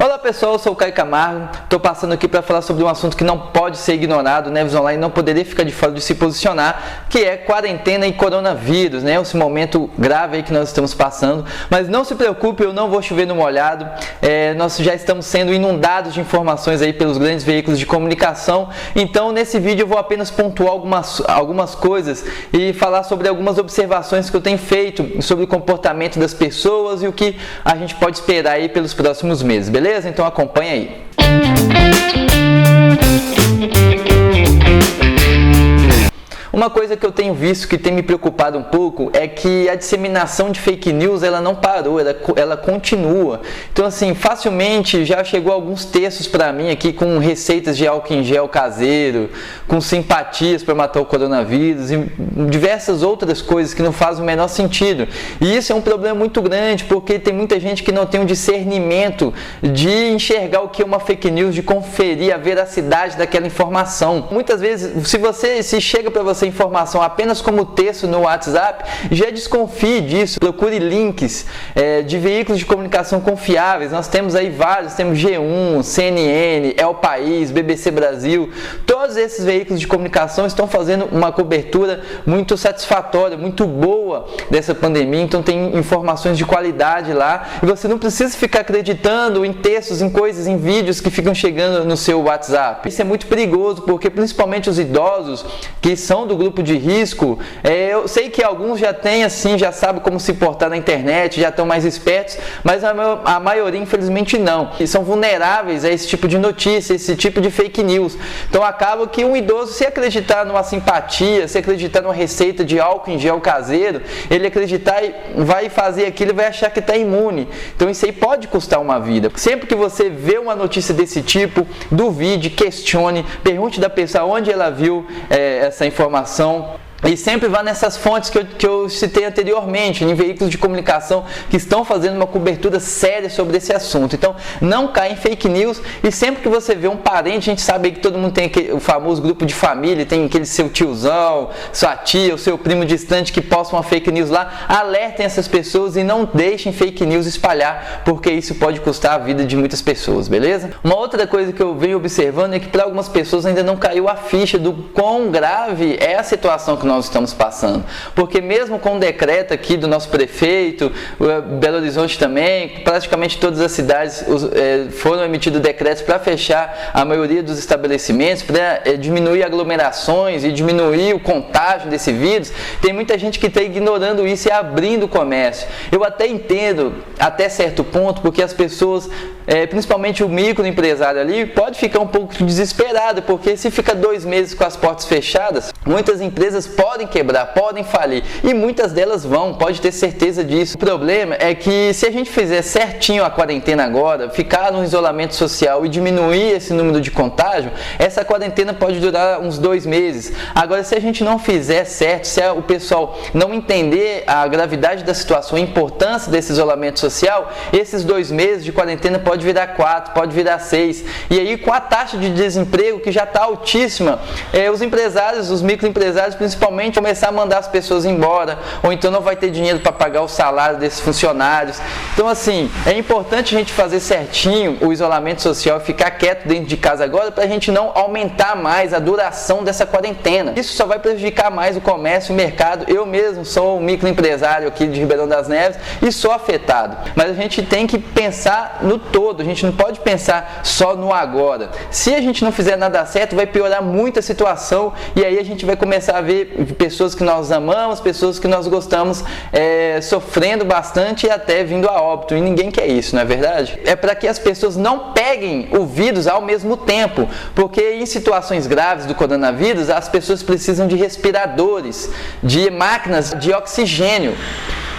Olá pessoal, eu sou o Caio Camargo, estou passando aqui para falar sobre um assunto que não pode ser ignorado. O Neves Online não poderia ficar de fora de se posicionar, que é quarentena e coronavírus, né? Esse momento grave aí que nós estamos passando, mas não se preocupe, eu não vou chover no molhado. Nós já estamos sendo inundados de informações aí pelos grandes veículos de comunicação, então nesse vídeo eu vou apenas pontuar algumas coisas e falar sobre algumas observações que eu tenho feito sobre o comportamento das pessoas e o que a gente pode esperar aí pelos próximos meses, beleza? Então acompanha aí. Uma coisa que eu tenho visto que tem me preocupado um pouco é que a disseminação de fake news ela não parou, ela continua. Então assim, facilmente já chegou alguns textos para mim aqui com receitas de álcool em gel caseiro, com simpatias para matar o coronavírus e diversas outras coisas que não fazem o menor sentido. E isso é um problema muito grande porque tem muita gente que não tem um discernimento de enxergar o que é uma fake news, de conferir a veracidade daquela informação. Muitas vezes, se chega para você informação apenas como texto no WhatsApp, já desconfie disso, procure links de veículos de comunicação confiáveis. Nós temos aí vários, temos G1, CNN, El País, BBC Brasil, todos esses veículos de comunicação estão fazendo uma cobertura muito satisfatória, muito boa dessa pandemia, então tem informações de qualidade lá, e você não precisa ficar acreditando em textos, em coisas, em vídeos que ficam chegando no seu WhatsApp. Isso é muito perigoso, porque principalmente os idosos, que são do grupo de risco, eu sei que alguns já têm assim, já sabem como se portar na internet, já estão mais espertos, mas a maioria infelizmente não, e são vulneráveis a esse tipo de notícia, esse tipo de fake news. Então acaba que um idoso, se acreditar numa simpatia, se acreditar numa receita de álcool em gel caseiro, ele acreditar e vai fazer aquilo e vai achar que está imune. Então isso aí pode custar uma vida. Sempre que você vê uma notícia desse tipo, duvide, questione, pergunte da pessoa onde ela viu essa informação. E sempre vá nessas fontes que eu citei anteriormente, em veículos de comunicação que estão fazendo uma cobertura séria sobre esse assunto. Então, não caia em fake news, e sempre que você vê um parente, a gente sabe que todo mundo tem o famoso grupo de família, tem aquele seu tiozão, sua tia, o seu primo distante que posta uma fake news lá, alertem essas pessoas e não deixem fake news espalhar, porque isso pode custar a vida de muitas pessoas, beleza? Uma outra coisa que eu venho observando é que para algumas pessoas ainda não caiu a ficha do quão grave é a situação que nós estamos passando, porque mesmo com o decreto aqui do nosso prefeito, Belo Horizonte também, praticamente todas as cidades foram emitidos decretos para fechar a maioria dos estabelecimentos, para diminuir aglomerações e diminuir o contágio desse vírus. Tem muita gente que está ignorando isso e abrindo o comércio. Eu até entendo até certo ponto, porque as pessoas, principalmente o microempresário ali, pode ficar um pouco desesperado, porque se fica 2 meses com as portas fechadas, muitas empresas podem quebrar, podem falir, e muitas delas vão, pode ter certeza disso. O problema é que se a gente fizer certinho a quarentena agora, ficar no isolamento social e diminuir esse número de contágio, essa quarentena pode durar uns 2 meses. Agora, se a gente não fizer certo, se o pessoal não entender a gravidade da situação, a importância desse isolamento social, esses 2 meses de quarentena pode virar 4, pode virar 6, e aí com a taxa de desemprego que já está altíssima, os empresários, os microempresários principalmente, começar a mandar as pessoas embora, ou então não vai ter dinheiro para pagar o salário desses funcionários. Então assim, é importante a gente fazer certinho o isolamento social e ficar quieto dentro de casa agora, para a gente não aumentar mais a duração dessa quarentena. Isso só vai prejudicar mais o comércio, o mercado. Eu mesmo sou um microempresário aqui de Ribeirão das Neves e sou afetado, mas a gente tem que pensar no todo, a gente não pode pensar só no agora. Se a gente não fizer nada certo, vai piorar muito a situação, e aí a gente vai começar a ver pessoas que nós amamos, pessoas que nós gostamos sofrendo bastante e até vindo a óbito, e ninguém quer isso, não é verdade? É para que as pessoas não peguem o vírus ao mesmo tempo, porque em situações graves do coronavírus, as pessoas precisam de respiradores, de máquinas de oxigênio,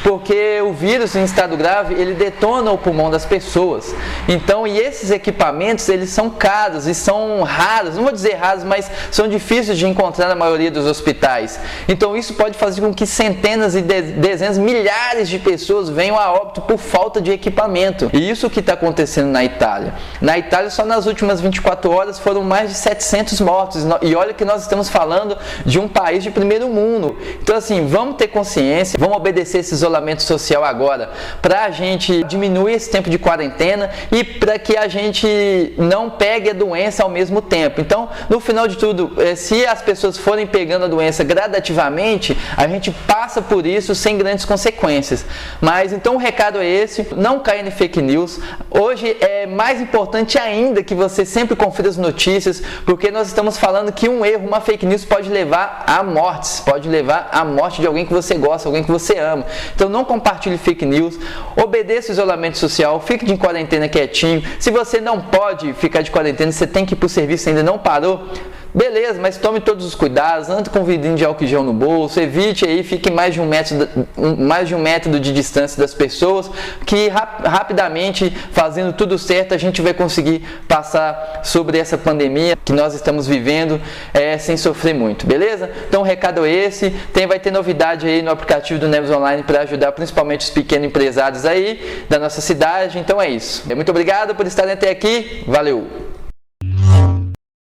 porque o vírus em estado grave, ele detona o pulmão das pessoas. Então, e esses equipamentos, eles são caros e são raros, não vou dizer raros, mas são difíceis de encontrar na maioria dos hospitais. Então, isso pode fazer com que centenas e dezenas, milhares de pessoas venham a óbito por falta de equipamento. E isso que está acontecendo na Itália. Na Itália, só nas últimas 24 horas, foram mais de 700 mortos. E olha que nós estamos falando de um país de primeiro mundo. Então, assim, vamos ter consciência, vamos obedecer esses isolamento social agora para a gente diminuir esse tempo de quarentena e para que a gente não pegue a doença ao mesmo tempo. Então, no final de tudo, se as pessoas forem pegando a doença gradativamente, a gente passa por isso sem grandes consequências. Mas então o recado é esse, não caia em fake news. Hoje é mais importante ainda que você sempre confira as notícias, porque nós estamos falando que um erro, uma fake news pode levar a mortes, pode levar à morte de alguém que você gosta, alguém que você ama. Então não compartilhe fake news, obedeça o isolamento social, fique de quarentena quietinho. Se você não pode ficar de quarentena, você tem que ir para o serviço, ainda não parou, beleza, mas tome todos os cuidados, ande com vidrinho de álcool gel no bolso, evite aí, fique mais de um metro de distância das pessoas, que rapidamente, fazendo tudo certo, a gente vai conseguir passar sobre essa pandemia que nós estamos vivendo sem sofrer muito, beleza? Então o recado é esse, vai ter novidade aí no aplicativo do Neves Online para ajudar principalmente os pequenos empresários aí da nossa cidade, então é isso. Muito obrigado por estarem até aqui, valeu!